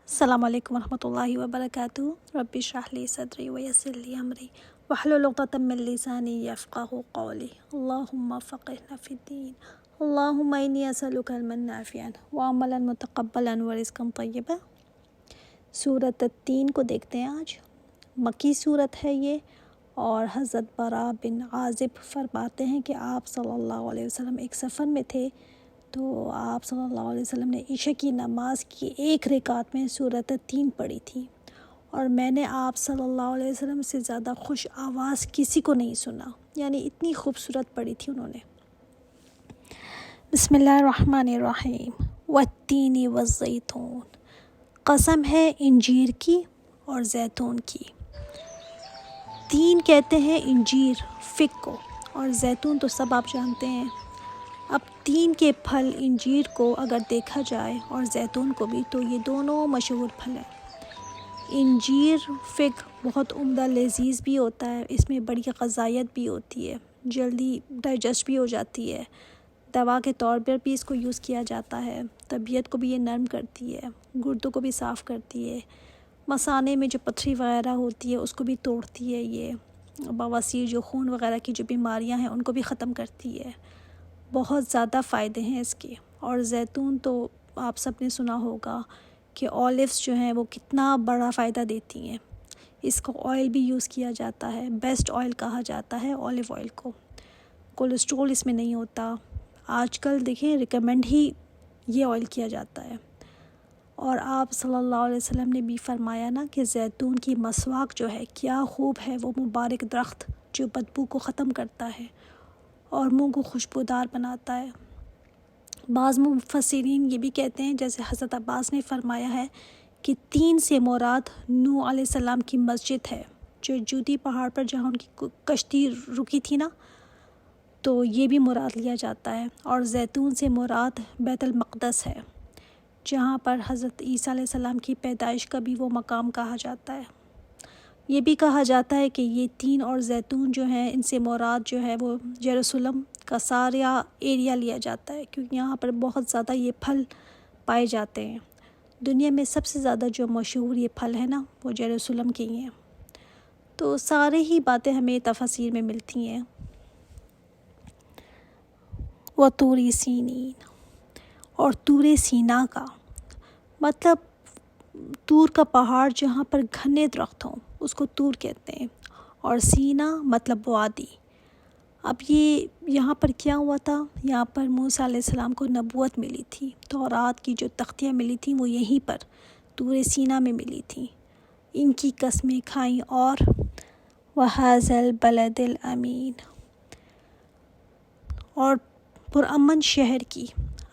السلام علیکم ورحمۃ اللہ وبرکاتہ۔ رب اشرح لی صدری ویسر لی امری واحلل عقدۃ من لسانی یفقہوا قولی۔ اللہم فقہنا فی الدین، اللہم انی اسألک علما نافعا وعملا متقبلا ورزقا طیبا۔ سورۃ التین کو دیکھتے ہیں آج۔ مکی صورت ہے یہ، اور حضرت براء بن عازب فرماتے ہیں کہ آپ صلی اللہ علیہ وسلم ایک سفر میں تھے، تو آپ صلی اللہ علیہ وسلم نے عشاء کی نماز کی ایک رکعت میں سورۃ التین پڑھی تھی، اور میں نے آپ صلی اللہ علیہ وسلم سے زیادہ خوش آواز کسی کو نہیں سنا، یعنی اتنی خوبصورت پڑھی تھی انہوں نے۔ بسم اللہ الرحمن الرحیم۔ والتین والزیتون، قسم ہے انجیر کی اور زیتون کی۔ تین کہتے ہیں انجیر فگ کو، اور زیتون تو سب آپ جانتے ہیں۔ اب تین کے پھل انجیر کو اگر دیکھا جائے اور زیتون کو بھی، تو یہ دونوں مشہور پھل ہیں۔ انجیر فگ بہت عمدہ لذیذ بھی ہوتا ہے، اس میں بڑی غذائیت بھی ہوتی ہے، جلدی ڈائجسٹ بھی ہو جاتی ہے، دوا کے طور پر بھی اس کو یوز کیا جاتا ہے، طبیعت کو بھی یہ نرم کرتی ہے، گردوں کو بھی صاف کرتی ہے، مثانے میں جو پتھری وغیرہ ہوتی ہے اس کو بھی توڑتی ہے، یہ بواسیر جو خون وغیرہ کی جو بیماریاں ہیں ان کو بھی ختم کرتی ہے۔ بہت زیادہ فائدے ہیں اس کے۔ اور زیتون تو آپ سب نے سنا ہوگا کہ اولیوز جو ہیں وہ کتنا بڑا فائدہ دیتی ہیں۔ اس کو آئل بھی یوز کیا جاتا ہے، بیسٹ آئل کہا جاتا ہے اولیو آئل کو۔ کولیسٹرول اس میں نہیں ہوتا۔ آج کل دیکھیں ریکمینڈ ہی یہ آئل کیا جاتا ہے۔ اور آپ صلی اللہ علیہ وسلم نے بھی فرمایا نا کہ زیتون کی مسواک جو ہے کیا خوب ہے، وہ مبارک درخت جو بدبو کو ختم کرتا ہے اور منہ کو خوشبودار بناتا ہے۔ بعض مفسرین یہ بھی کہتے ہیں، جیسے حضرت عباس نے فرمایا ہے کہ تین سے مراد نوح علیہ السلام کی مسجد ہے، جو جودی پہاڑ پر جہاں ان کی کشتی رکی تھی نا، تو یہ بھی مراد لیا جاتا ہے۔ اور زیتون سے مراد بیت المقدس ہے، جہاں پر حضرت عیسیٰ علیہ السلام کی پیدائش کا بھی وہ مقام کہا جاتا ہے۔ یہ بھی کہا جاتا ہے کہ یہ تین اور زیتون جو ہیں، ان سے مراد جو ہے وہ یروشلم کا سارا ایریا لیا جاتا ہے، کیونکہ یہاں پر بہت زیادہ یہ پھل پائے جاتے ہیں۔ دنیا میں سب سے زیادہ جو مشہور یہ پھل ہے نا، وہ یروشلم کے ہی ہیں۔ تو سارے ہی باتیں ہمیں تفاسیر میں ملتی ہیں۔ وطور سینین، اور طور سینا کا مطلب طور کا پہاڑ جہاں پر گھنے درخت ہوں اس کو طور کہتے ہیں، اور سینا مطلب وادی۔ اب یہ یہاں پر کیا ہوا تھا، یہاں پر موسیٰ علیہ السلام کو نبوت ملی تھی، تورات کی جو تختیاں ملی تھیں وہ یہیں پر طور سینا میں ملی تھیں۔ ان کی قسمیں کھائیں، اور وَهَٰذَا الْبَلَدِ الْأَمِينَ، اور پرامن شہر کی۔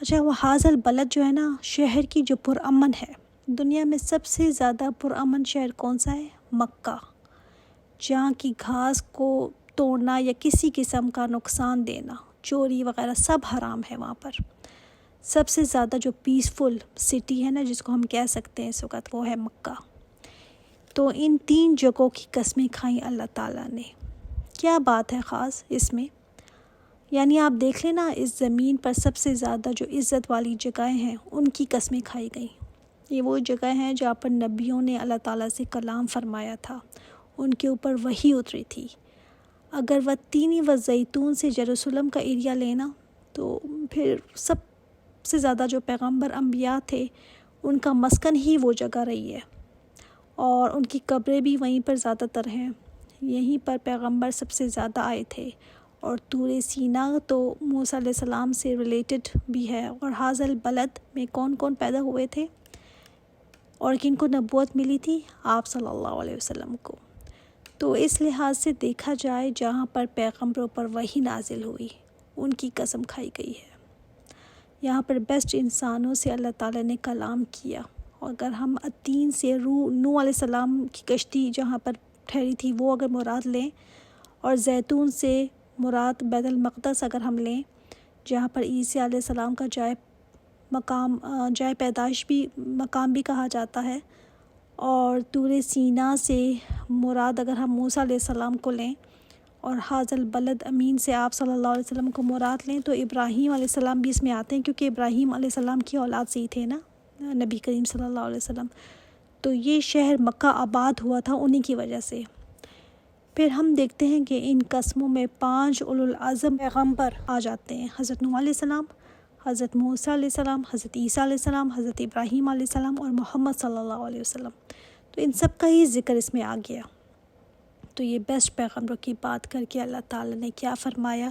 اچھا، وَهَٰذَا الْبَلَد جو ہے نا، شہر کی جو پرامن ہے۔ دنیا میں سب سے زیادہ پرامن شہر کون سا ہے؟ مکہ، جہاں کی گھاس کو توڑنا یا کسی قسم کا نقصان دینا، چوری وغیرہ سب حرام ہے وہاں پر۔ سب سے زیادہ جو پیسفل سٹی ہے نا، جس کو ہم کہہ سکتے ہیں اس وقت، وہ ہے مکہ۔ تو ان تین جگہوں کی قسمیں کھائیں اللہ تعالیٰ نے۔ کیا بات ہے خاص اس میں؟ یعنی آپ دیکھ لیں نا، اس زمین پر سب سے زیادہ جو عزت والی جگہیں ہیں ان کی قسمیں کھائی گئیں۔ یہ وہ جگہ ہیں جہاں پر نبیوں نے اللہ تعالیٰ سے کلام فرمایا تھا، ان کے اوپر وحی اتری تھی۔ اگر والتین والزیتون سے یروشلم کا ایریا لینا، تو پھر سب سے زیادہ جو پیغمبر انبیاء تھے ان کا مسکن ہی وہ جگہ رہی ہے، اور ان کی قبریں بھی وہیں پر زیادہ تر ہیں۔ یہیں پر پیغمبر سب سے زیادہ آئے تھے۔ اور طور سینا تو موسیٰ علیہ السلام سے ریلیٹڈ بھی ہے۔ اور حاضر البلد میں کون کون پیدا ہوئے تھے اور کن کو نبوت ملی تھی؟ آپ صلی اللہ علیہ وسلم کو۔ تو اس لحاظ سے دیکھا جائے، جہاں پر پیغمبروں پر وحی نازل ہوئی ان کی قسم کھائی گئی ہے۔ یہاں پر بیسٹ انسانوں سے اللہ تعالیٰ نے کلام کیا۔ اگر ہم التین سے نوح علیہ السلام کی کشتی جہاں پر ٹھہری تھی وہ اگر مراد لیں، اور زیتون سے مراد بیت المقدس اگر ہم لیں، جہاں پر عیسیٰ علیہ السلام کا جائے پیدائش بھی مقام بھی کہا جاتا ہے، اور طور سینا سے مراد اگر ہم موسیٰ علیہ السلام کو لیں، اور حاضر البلد امین سے آپ صلی اللہ علیہ وسلم کو مراد لیں، تو ابراہیم علیہ السلام بھی اس میں آتے ہیں، کیونکہ ابراہیم علیہ السلام کی اولاد سے ہی تھے نا نبی کریم صلی اللہ علیہ وسلم، تو یہ شہر مکہ آباد ہوا تھا انہی کی وجہ سے۔ پھر ہم دیکھتے ہیں کہ ان قسموں میں 5 اولو العزم پیغمبر آ جاتے ہیں، حضرت نوح علیہ السلام، حضرت موسیٰ علیہ السلام، حضرت عیسیٰ علیہ السلام، حضرت ابراہیم علیہ السلام اور محمد صلی اللہ علیہ وسلم۔ تو ان سب کا ہی ذکر اس میں آ گیا۔ تو یہ بیسٹ پیغمبروں کی بات کر کے اللہ تعالیٰ نے کیا فرمایا؟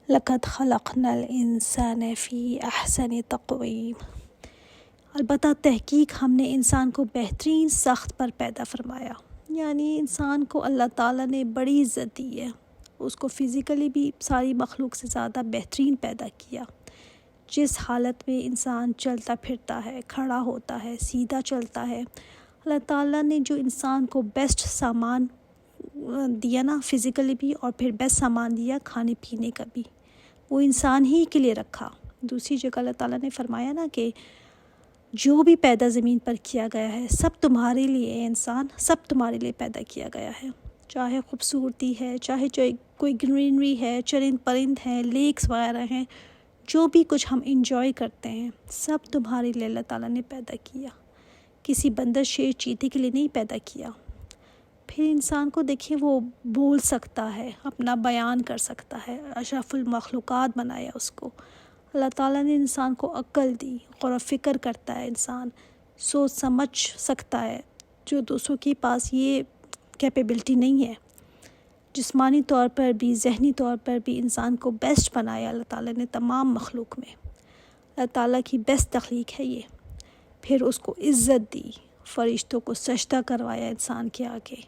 لَقَدْ خَلَقْنَا الْإِنسَانَ فِي أَحْسَنِ تَقْوِيمٍ، البتہ تحقیق ہم نے انسان کو بہترین ساخت پر پیدا فرمایا، یعنی انسان کو اللہ تعالیٰ نے بڑی عزت دی ہے، اس کو فزیکلی بھی ساری مخلوق سے زیادہ بہترین پیدا کیا۔ جس حالت میں انسان چلتا پھرتا ہے، کھڑا ہوتا ہے، سیدھا چلتا ہے، اللہ تعالیٰ نے جو انسان کو بیسٹ سامان دیا نا فزیکلی بھی، اور پھر بیسٹ سامان دیا کھانے پینے کا بھی، وہ انسان ہی کے لیے رکھا۔ دوسری جگہ اللہ تعالیٰ نے فرمایا نا کہ جو بھی پیدا زمین پر کیا گیا ہے سب تمہارے لیے ہے، انسان سب تمہارے لیے پیدا کیا گیا ہے، چاہے خوبصورتی ہے، چاہے کوئی گرینری ہے، چرند پرند ہیں، لیکس وغیرہ ہیں، جو بھی کچھ ہم انجوائے کرتے ہیں سب تمہارے لیے اللہ تعالیٰ نے پیدا کیا، کسی بندر شیر چیتے کے لیے نہیں پیدا کیا۔ پھر انسان کو دیکھیں وہ بول سکتا ہے، اپنا بیان کر سکتا ہے، اشرف المخلوقات بنایا اس کو۔ اللہ تعالیٰ نے انسان کو عقل دی، غور و فکر کرتا ہے، انسان سوچ سمجھ سکتا ہے، جو دوسروں کے پاس یہ کیپیبلٹی نہیں ہے۔ جسمانی طور پر بھی، ذہنی طور پر بھی انسان کو بیسٹ بنایا اللہ تعالیٰ نے تمام مخلوق میں۔ اللہ تعالیٰ کی بیسٹ تخلیق ہے یہ۔ پھر اس کو عزت دی، فرشتوں کو سجدہ کروایا انسان کے آگے۔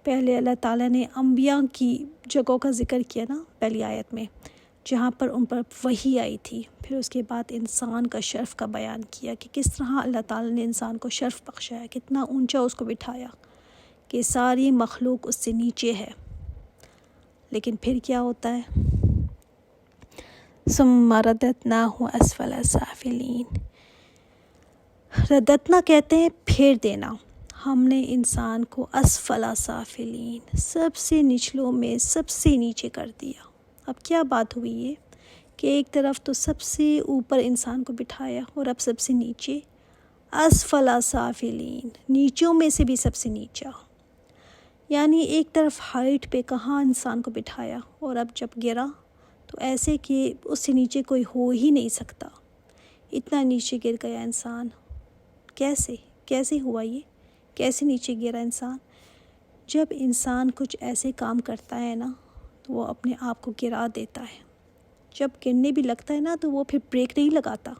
پہلے اللہ تعالیٰ نے انبیاء کی جگہوں کا ذکر کیا نا پہلی آیت میں، جہاں پر ان پر وحی آئی تھی۔ پھر اس کے بعد انسان کا شرف کا بیان کیا کہ کس طرح اللہ تعالیٰ نے انسان کو شرف بخشایا، کتنا اونچا اس کو بٹھایا کہ ساری مخلوق اس سے نیچے ہے۔ لیکن پھر کیا ہوتا ہے؟ ثم رددناہ اسفل سافلین، رددنا کہتے ہیں پھیر دینا۔ ہم نے انسان کو اسفل سافلین، سب سے نچلوں میں سب سے نیچے کر دیا۔ اب کیا بات ہوئی ہے کہ ایک طرف تو سب سے اوپر انسان کو بٹھایا اور اب سب سے نیچے، اسفل سافلین، نیچوں میں سے بھی سب سے نیچا، یعنی ایک طرف ہائٹ پہ کہاں انسان کو بٹھایا اور اب جب گرا تو ایسے کہ اس سے نیچے کوئی ہو ہی نہیں سکتا، اتنا نیچے گر گیا انسان۔ کیسے ہوا یہ؟ کیسے نیچے گرا انسان؟ جب انسان کچھ ایسے کام کرتا ہے نا تو وہ اپنے آپ کو گرا دیتا ہے، جب گرنے بھی لگتا ہے نا تو وہ پھر بریک نہیں لگاتا،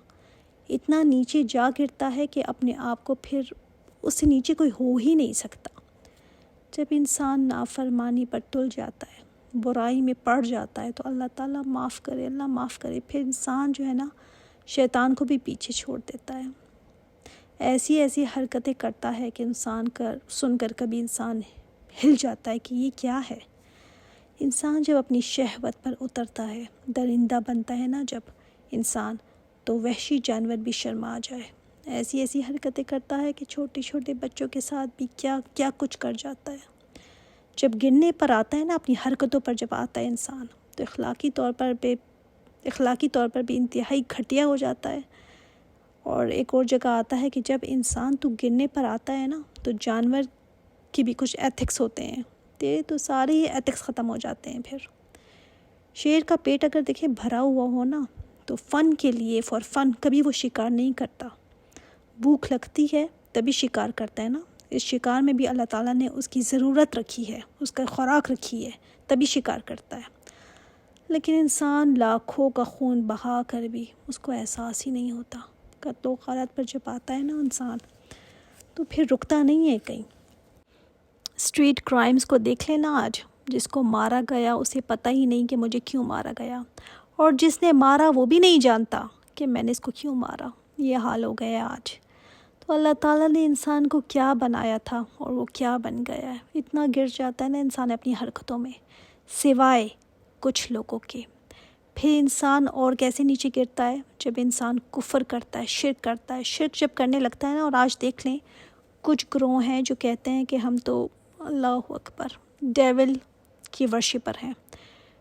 اتنا نیچے جا گرتا ہے کہ اپنے آپ کو پھر اس سے نیچے کوئی ہو ہی نہیں سکتا۔ جب انسان نافرمانی پر تل جاتا ہے، برائی میں پڑ جاتا ہے تو اللہ تعالیٰ معاف کرے، اللہ معاف کرے، پھر انسان جو ہے نا شیطان کو بھی پیچھے چھوڑ دیتا ہے۔ ایسی حرکتیں کرتا ہے کہ انسان سن کر کبھی انسان ہل جاتا ہے کہ یہ کیا ہے۔ انسان جب اپنی شہوت پر اترتا ہے، درندہ بنتا ہے نا جب انسان، تو وحشی جانور بھی شرما جائے۔ ایسی حرکتیں کرتا ہے کہ چھوٹے بچوں کے ساتھ بھی کیا کچھ کر جاتا ہے۔ جب گرنے پر آتا ہے نا، اپنی حرکتوں پر جب آتا ہے انسان، تو اخلاقی طور پر بھی انتہائی گھٹیا ہو جاتا ہے۔ اور ایک اور جگہ آتا ہے کہ جب انسان تو گرنے پر آتا ہے نا تو جانور کی بھی کچھ ایتھکس ہوتے ہیں، تو سارے ہی ایتھکس ختم ہو جاتے ہیں۔ پھر شیر کا پیٹ اگر دیکھیں بھرا ہوا ہو نا تو فن کے لیے، فار فن کبھی وہ شکار نہیں کرتا، بھوک لگتی ہے تبھی شکار کرتا ہے نا۔ اس شکار میں بھی اللہ تعالیٰ نے اس کی ضرورت رکھی ہے، اس کا خوراک رکھی ہے، تبھی شکار کرتا ہے۔ لیکن انسان لاکھوں کا خون بہا کر بھی اس کو احساس ہی نہیں ہوتا۔ قتل و غارت پر جب آتا ہے نا انسان تو پھر رکتا نہیں ہے کہیں۔ اسٹریٹ کرائمز کو دیکھ لینا آج، جس کو مارا گیا اسے پتہ ہی نہیں کہ مجھے کیوں مارا گیا، اور جس نے مارا وہ بھی نہیں جانتا کہ میں نے اس کو کیوں مارا۔ یہ حال ہو گیا آج۔ تو اللہ تعالیٰ نے انسان کو کیا بنایا تھا اور وہ کیا بن گیا ہے۔ اتنا گر جاتا ہے نا انسان اپنی حرکتوں میں، سوائے کچھ لوگوں کے۔ پھر انسان اور کیسے نیچے گرتا ہے؟ جب انسان کفر کرتا ہے، شرک کرتا ہے۔ شرک جب کرنے لگتا ہے نا، اور آج دیکھ لیں کچھ گروہ ہیں جو کہتے ہیں کہ ہم تو اللہ اکبر ڈیول کی ورشپر ہیں،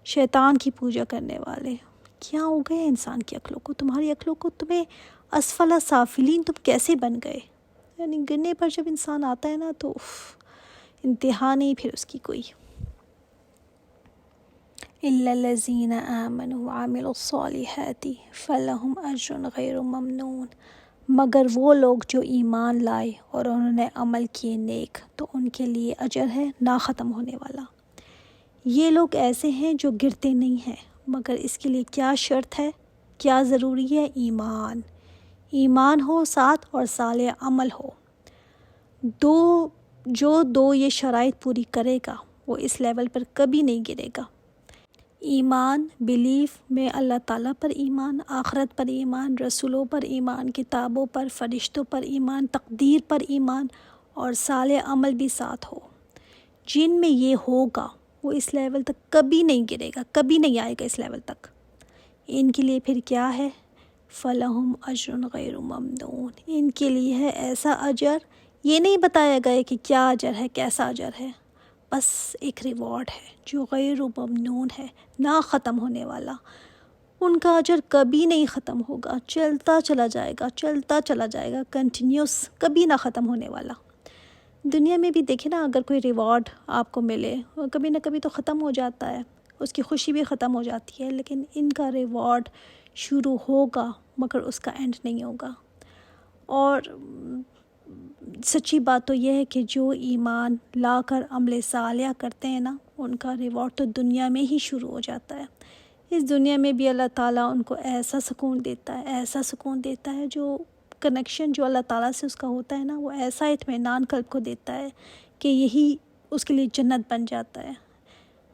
شیطان کی پوجا کرنے والے۔ کیا ہو گئے انسان کی عقلوں کو؟ تمہاری عقلوں کو تمہیں اسفل سافلین تم کیسے بن گئے؟ یعنی گرنے پر جب انسان آتا ہے نا تو انتہا نہیں پھر اس کی کوئی. إلا الذين آمنوا وعملوا الصالحات فلهم أجر غیر ممنون. مگر وہ لوگ جو ایمان لائے اور انہوں نے عمل کیے نیک تو ان کے لیے اجر ہے نا ختم ہونے والا. یہ لوگ ایسے ہیں جو گرتے نہیں ہیں، مگر اس کے لیے کیا شرط ہے، کیا ضروری ہے؟ ایمان ہو ساتھ اور صالح عمل ہو. جو یہ شرائط پوری کرے گا وہ اس لیول پر کبھی نہیں گرے گا. ایمان، بلیف میں اللہ تعالیٰ پر ایمان، آخرت پر ایمان، رسولوں پر ایمان، کتابوں پر، فرشتوں پر ایمان، تقدیر پر ایمان اور صالح عمل بھی ساتھ ہو. جن میں یہ ہوگا وہ اس لیول تک کبھی نہیں گرے گا، کبھی نہیں آئے گا اس لیول تک. ان کے لیے پھر کیا ہے؟ فَلَهُمْ أَجْرٌ غَيْرُ مَمْنُونٍ. ان کے لیے ہے ایسا اجر، یہ نہیں بتایا گیا کہ کیا اجر ہے، کیسا اجر ہے، بس ایک ریوارڈ ہے جو غیر ممنون ہے، نہ ختم ہونے والا. ان کا اجر کبھی نہیں ختم ہوگا، چلتا چلا جائے گا، چلتا چلا جائے گا، کنٹینیوس، کبھی نہ ختم ہونے والا. دنیا میں بھی دیکھیں نا، اگر کوئی ریوارڈ آپ کو ملے کبھی نہ کبھی تو ختم ہو جاتا ہے، اس کی خوشی بھی ختم ہو جاتی ہے، لیکن ان کا ریوارڈ شروع ہوگا مگر اس کا اینڈ نہیں ہوگا. اور سچی بات تو یہ ہے کہ جو ایمان لا کر عمل صالح کرتے ہیں نا، ان کا ریوارڈ تو دنیا میں ہی شروع ہو جاتا ہے. اس دنیا میں بھی اللہ تعالیٰ ان کو ایسا سکون دیتا ہے، ایسا سکون دیتا ہے، جو کنیکشن جو اللہ تعالیٰ سے اس کا ہوتا ہے نا، وہ ایسا اطمینان قلب کو دیتا ہے کہ یہی اس کے لیے جنت بن جاتا ہے.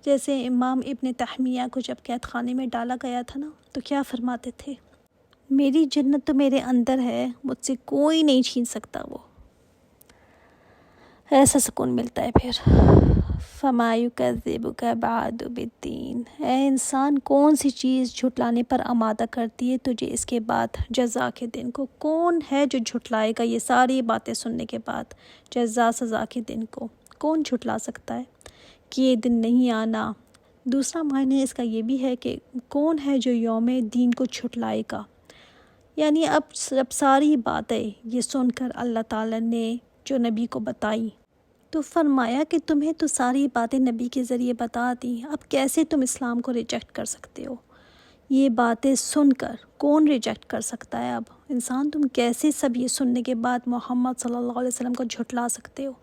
جیسے امام ابن تیمیہ کو جب قید خانے میں ڈالا گیا تھا نا، تو کیا فرماتے تھے؟ میری جنت تو میرے اندر ہے، مجھ سے کوئی نہیں چھین سکتا. وہ ایسا سکون ملتا ہے پھر. فَمَا يُكَذِّبُكَ بَعْدُ بِالدِّينِ. اے انسان، کون سی چیز جھٹلانے پر آمادہ کرتی ہے تجھے اس کے بعد جزا کے دن کو؟ کون ہے جو جھٹلائے گا یہ ساری باتیں سننے کے بعد جزا سزا کے دن کو؟ کون جھٹلا سکتا ہے کہ یہ دن نہیں آنا؟ دوسرا معنی اس کا یہ بھی ہے کہ کون ہے جو یوم دین کو جھٹلائے گا؟ یعنی اب ساری باتیں یہ سن کر اللہ تعالیٰ نے جو نبی کو بتائی تو فرمایا کہ تمہیں تو ساری باتیں نبی کے ذریعے بتا دی، اب کیسے تم اسلام کو ریجیکٹ کر سکتے ہو؟ یہ باتیں سن کر کون ریجیکٹ کر سکتا ہے؟ اب انسان تم کیسے سب یہ سننے کے بعد محمد صلی اللہ علیہ وسلم کو جھٹلا سکتے ہو؟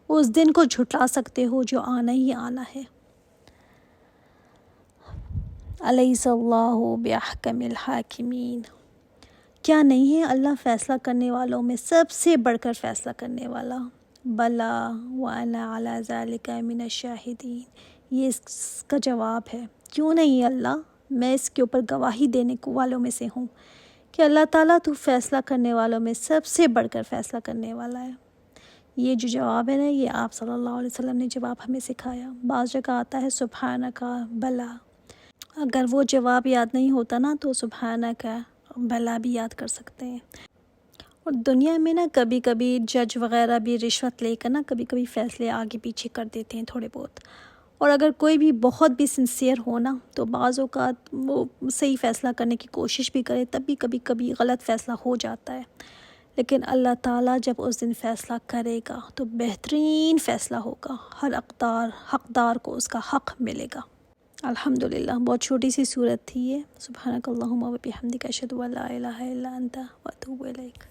اس دن کو جھٹلا سکتے ہو جو آنا ہی آنا ہے. الیس اللہ بأحکم الحاکمین. کیا نہیں ہے اللہ فیصلہ کرنے والوں میں سب سے بڑھ کر فیصلہ کرنے والا؟ بلا وانا علی ذلک من الشاہدین. یہ اس کا جواب ہے. کیوں نہیں اللہ، میں اس کے اوپر گواہی دینے والوں میں سے ہوں کہ اللہ تعالیٰ تو فیصلہ کرنے والوں میں سب سے بڑھ کر فیصلہ کرنے والا ہے. یہ جو جواب ہے نا، یہ آپ صلی اللہ علیہ وسلم نے جواب ہمیں سکھایا. بعض جگہ آتا ہے سبحانک بلا. اگر وہ جواب یاد نہیں ہوتا نا تو سبحانک بلا بھی یاد کر سکتے ہیں. اور دنیا میں نا کبھی کبھی جج وغیرہ بھی رشوت لے کر نا کبھی کبھی فیصلے آگے پیچھے کر دیتے ہیں تھوڑے بہت. اور اگر کوئی بھی بہت بھی سنسیئر ہو نا تو بعض اوقات وہ صحیح فیصلہ کرنے کی کوشش بھی کرے تب بھی کبھی غلط فیصلہ ہو جاتا ہے. لیکن اللہ تعالیٰ جب اس دن فیصلہ کرے گا تو بہترین فیصلہ ہوگا، ہر حقدار کو اس کا حق ملے گا. الحمدللہ. بہت چھوٹی سی صورت تھی یہ. سبحانک اللہم و بحمدک اشہد ان لا الہ الا انت واتوب الیک.